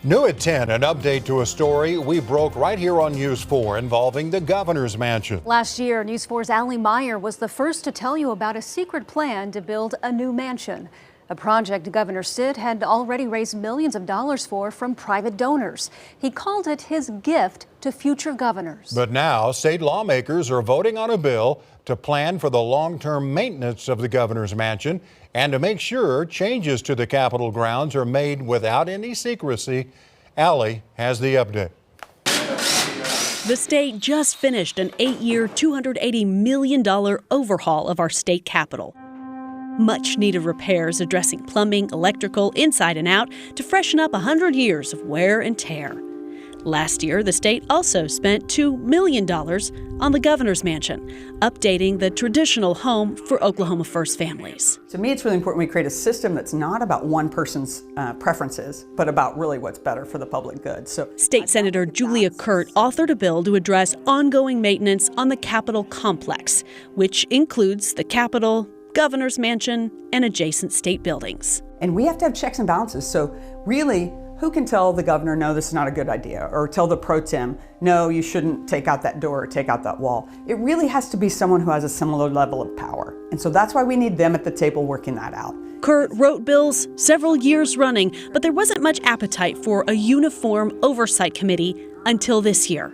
New at 10, an update to a story we broke right here on News 4 involving the governor's mansion. Last year, News 4's Allie Meyer was the first to tell you about a secret plan to build a new mansion. A project Governor Stitt had already raised millions of dollars for from private donors. He called it his gift to future governors. But now state lawmakers are voting on a bill to plan for the long-term maintenance of the governor's mansion and to make sure changes to the Capitol grounds are made without any secrecy. Allie has the update. The state just finished an 8-year, $280 million overhaul of our state capitol. Much needed repairs addressing plumbing, electrical, inside and out to freshen up 100 years of wear and tear. Last year, the state also spent $2 million on the governor's mansion, updating the traditional home for Oklahoma First families. To me, it's really important we create a system that's not about one person's preferences, but about really what's better for the public good. So, State Senator Julia Kurt authored a bill to address ongoing maintenance on the Capitol complex, which includes the Capitol, governor's mansion, and adjacent state buildings. And we have to have checks and balances. So really, who can tell the governor, no, this is not a good idea, or tell the pro tem, no, you shouldn't take out that door or take out that wall? It really has to be someone who has a similar level of power. And so that's why we need them at the table working that out. Kurt wrote bills several years running, but there wasn't much appetite for a uniform oversight committee until this year.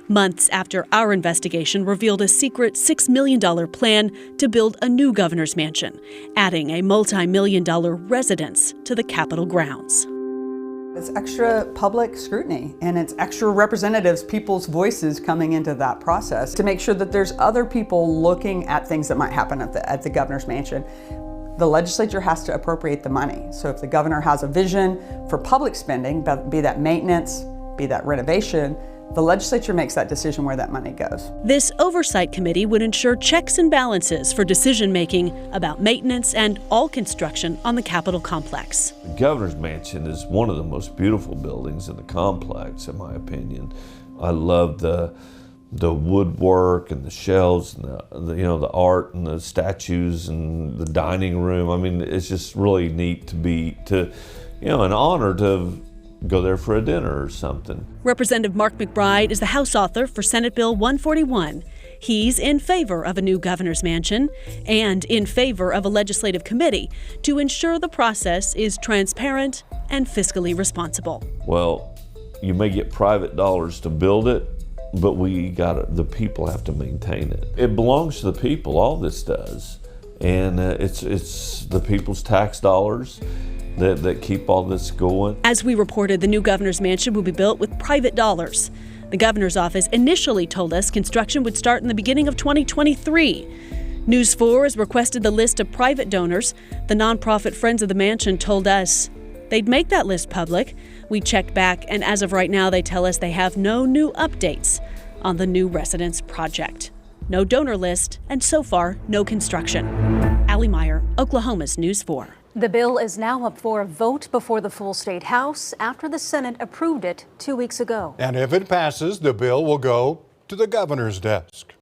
Months after our investigation revealed a secret $6 million plan to build a new governor's mansion, adding a multi-million-dollar residence to the Capitol grounds. It's extra public scrutiny, and it's extra representatives, people's voices coming into that process to make sure that there's other people looking at things that might happen at the governor's mansion. The legislature has to appropriate the money. So if the governor has a vision for public spending, be that maintenance, be that renovation, the legislature makes that decision where that money goes. This oversight committee would ensure checks and balances for decision-making about maintenance and all construction on the Capitol complex. The governor's mansion is one of the most beautiful buildings in the complex, in my opinion. I love the woodwork and the shelves and the art and the statues and the dining room. I mean, it's just really neat an honor to go there for a dinner or something. Representative Mark McBride is the House author for Senate Bill 141. He's in favor of a new governor's mansion and in favor of a legislative committee to ensure the process is transparent and fiscally responsible. Well, you may get private dollars to build it, but the people have to maintain it. It belongs to the people, all this does. And it's the people's tax dollars that keep all this going. As we reported, the new governor's mansion will be built with private dollars. The governor's office initially told us construction would start in the beginning of 2023. News 4 has requested the list of private donors. The nonprofit Friends of the Mansion told us they'd make that list public. We checked back, and as of right now, they tell us they have no new updates on the new residence project. No donor list, and so far, no construction. Allie Meyer, Oklahoma's News 4. The bill is now up for a vote before the full state House after the Senate approved it 2 weeks ago. And if it passes, the bill will go to the governor's desk.